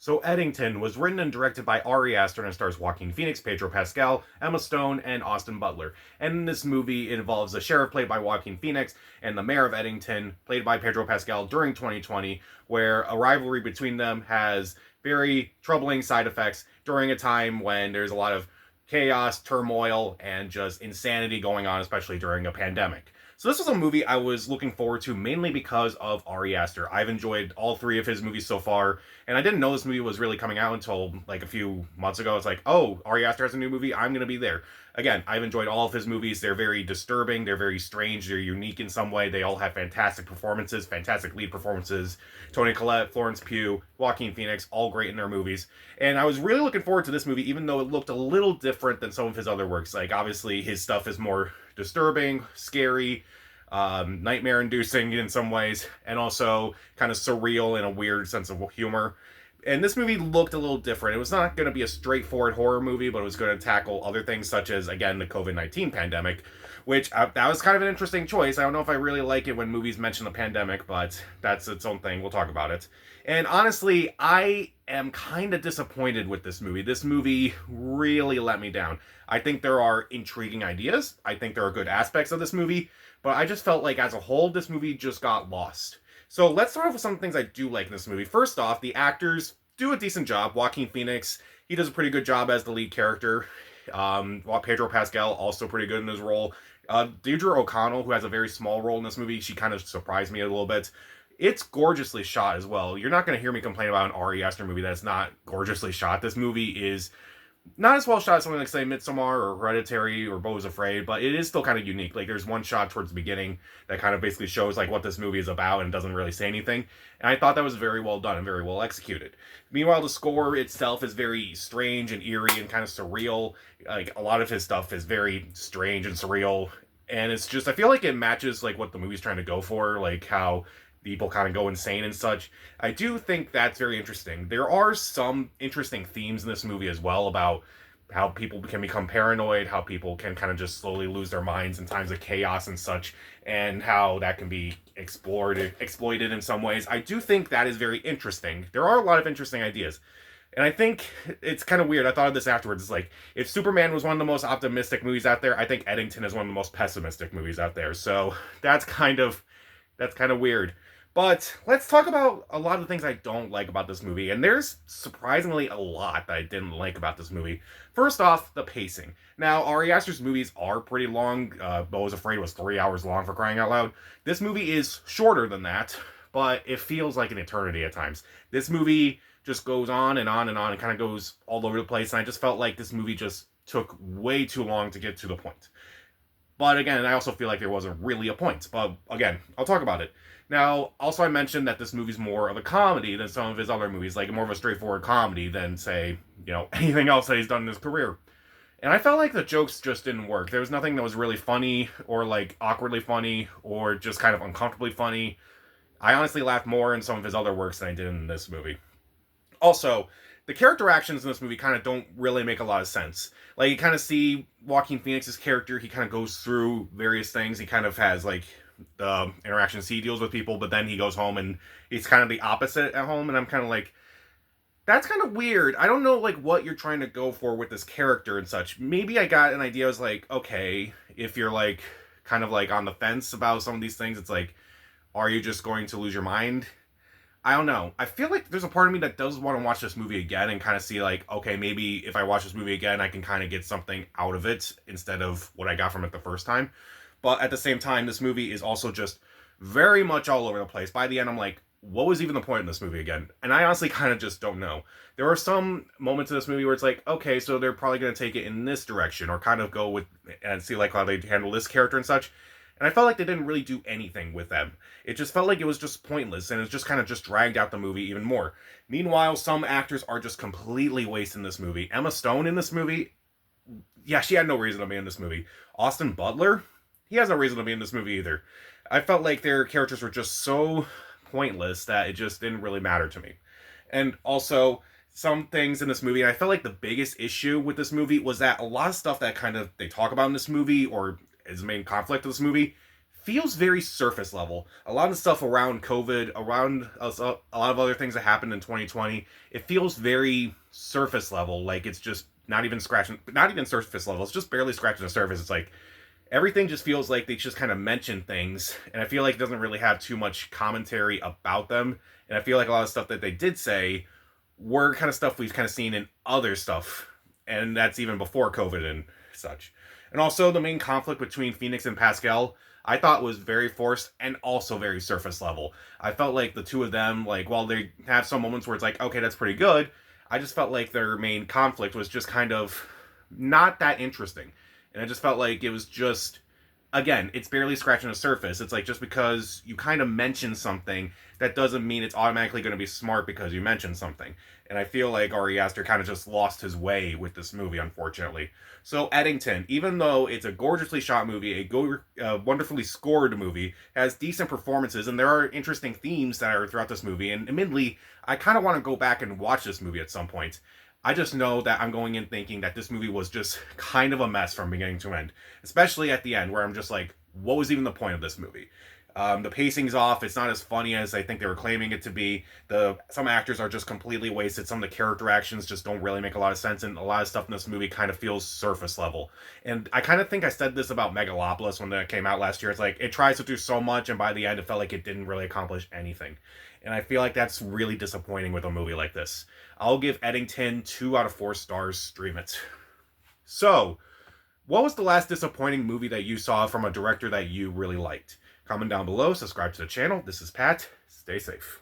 So Eddington was written and directed by Ari Aster and stars Joaquin Phoenix, Pedro Pascal, Emma Stone, and Austin Butler. And in this movie, it involves the sheriff played by Joaquin Phoenix and the mayor of Eddington played by Pedro Pascal during 2020, where a rivalry between them has very troubling side effects during a time when there's a lot of chaos, turmoil, and just insanity going on, especially during a pandemic. So this was a movie I was looking forward to mainly because of Ari Aster. I've enjoyed all three of his movies so far, and I didn't know this movie was really coming out until like a few months ago. It's like, oh, Ari Aster has a new movie, I'm gonna be there. Again, I've enjoyed all of his movies. They're very disturbing, they're very strange, they're unique in some way. They all have fantastic performances, fantastic lead performances. Toni Collette, Florence Pugh, Joaquin Phoenix, all great in their movies. And I was really looking forward to this movie, even though it looked a little different than some of his other works. Like, obviously, his stuff is more disturbing, scary, nightmare inducing in some ways, and also kind of surreal in a weird sense of humor. And this movie looked a little different. It was not going to be a straightforward horror movie, but it was going to tackle other things such as, again, the COVID-19 pandemic, which that was kind of an interesting choice. I don't know if I really like it when movies mention the pandemic, but that's its own thing. We'll talk about it. And honestly, I am kind of disappointed with this movie. This movie really let me down. I think there are intriguing ideas. I think there are good aspects of this movie, but I just felt like as a whole, this movie just got lost. So let's start off with some things I do like in this movie. First off, the actors do a decent job. Joaquin Phoenix, he does a pretty good job as the lead character. While Pedro Pascal, also pretty good in his role. Deirdre O'Connell, who has a very small role in this movie, she kind of surprised me a little bit. It's gorgeously shot as well. You're not going to hear me complain about an Ari Aster movie that's not gorgeously shot. This movie is not as well shot as something like, say, Midsommar or Hereditary or Beau is Afraid, but it is still kind of unique. Like, there's one shot towards the beginning that kind of basically shows, like, what this movie is about and doesn't really say anything. And I thought that was very well done and very well executed. Meanwhile, the score itself is very strange and eerie and kind of surreal. Like, a lot of his stuff is very strange and surreal. And it's just, I feel like it matches, like, what the movie's trying to go for, like, how people kind of go insane and such. I do think that's very interesting. There are some interesting themes in this movie as well about how people can become paranoid, how people can kind of just slowly lose their minds in times of chaos and such, and how that can be exploited in some ways. I do think that is very interesting. There are a lot of interesting ideas. And I think it's kind of weird. I thought of this afterwards. It's like, if Superman was one of the most optimistic movies out there, I think Eddington is one of the most pessimistic movies out there. So that's kind of weird. But let's talk about a lot of the things I don't like about this movie. And there's surprisingly a lot that I didn't like about this movie. First off, the pacing. Now, Ari Aster's movies are pretty long. Beau is Afraid was 3 hours long, for crying out loud. This movie is shorter than that, but it feels like an eternity at times. This movie just goes on and on and on and kind of goes all over the place. And I just felt like this movie just took way too long to get to the point. But again, I also feel like there wasn't really a point. But again, I'll talk about it. Now, also I mentioned that this movie's more of a comedy than some of his other movies, like more of a straightforward comedy than, say, anything else that he's done in his career. And I felt like the jokes just didn't work. There was nothing that was really funny or like awkwardly funny or just kind of uncomfortably funny. I honestly laughed more in some of his other works than I did in this movie. Also, the character actions in this movie kind of don't really make a lot of sense. Like, you kind of see Joaquin Phoenix's character, he kind of goes through various things. He kind of has, like, the interactions he deals with people, but then he goes home and he's kind of the opposite at home, and I'm kind of like, that's kind of weird. I don't know, like, what you're trying to go for with this character and such. Maybe I got an idea. I was like, okay, if you're, like, kind of, like, on the fence about some of these things, it's like, are you just going to lose your mind? I don't know. I feel like there's a part of me that does want to watch this movie again and kind of see, like, okay, maybe if I watch this movie again, I can kind of get something out of it instead of what I got from it the first time. But at the same time, this movie is also just very much all over the place. By the end, I'm like, what was even the point in this movie again? And I honestly kind of just don't know. There are some moments in this movie where it's like, okay, so they're probably going to take it in this direction or kind of go with and see like how they handle this character and such. And I felt like they didn't really do anything with them. It just felt like it was just pointless, and it just kind of just dragged out the movie even more. Meanwhile, some actors are just completely wasting this movie. Emma Stone in this movie, yeah, she had no reason to be in this movie. Austin Butler, he has no reason to be in this movie either. I felt like their characters were just so pointless that it just didn't really matter to me. And also, some things in this movie, and I felt like the biggest issue with this movie was that a lot of stuff that kind of they talk about in this movie, or is the main conflict of this movie, feels very surface level. A lot of stuff around COVID, around a lot of other things that happened in 2020, it feels very surface level. Like it's just not even scratching, not even surface level. It's just barely scratching the surface. It's like everything just feels like they just kind of mention things, and I feel like it doesn't really have too much commentary about them. And I feel like a lot of stuff that they did say were kind of stuff we've kind of seen in other stuff, and that's even before COVID and such. And also the main conflict between Phoenix and Pascal, I thought was very forced and also very surface level. I felt like the two of them, like while they have some moments where it's like, okay, that's pretty good, I just felt like their main conflict was just kind of not that interesting. And I just felt like it was just, again, it's barely scratching the surface. It's like just because you kind of mention something, that doesn't mean it's automatically going to be smart because you mentioned something. And I feel like Ari Aster kind of just lost his way with this movie, unfortunately. So Eddington, even though it's a gorgeously shot movie, a wonderfully scored movie, has decent performances, and there are interesting themes that are throughout this movie. And admittedly, I kind of want to go back and watch this movie at some point. I just know that I'm going in thinking that this movie was just kind of a mess from beginning to end. Especially at the end, where I'm just like, what was even the point of this movie? The pacing's off. It's not as funny as I think they were claiming it to be. Some actors are just completely wasted. Some of the character actions just don't really make a lot of sense, and a lot of stuff in this movie kind of feels surface level. And I kind of think I said this about Megalopolis when that came out last year. It's like it tries to do so much, and by the end, it felt like it didn't really accomplish anything. And I feel like that's really disappointing with a movie like this. I'll give Eddington 2 out of 4 stars. Stream it. So, what was the last disappointing movie that you saw from a director that you really liked? Comment down below, subscribe to the channel. This is Pat. Stay safe.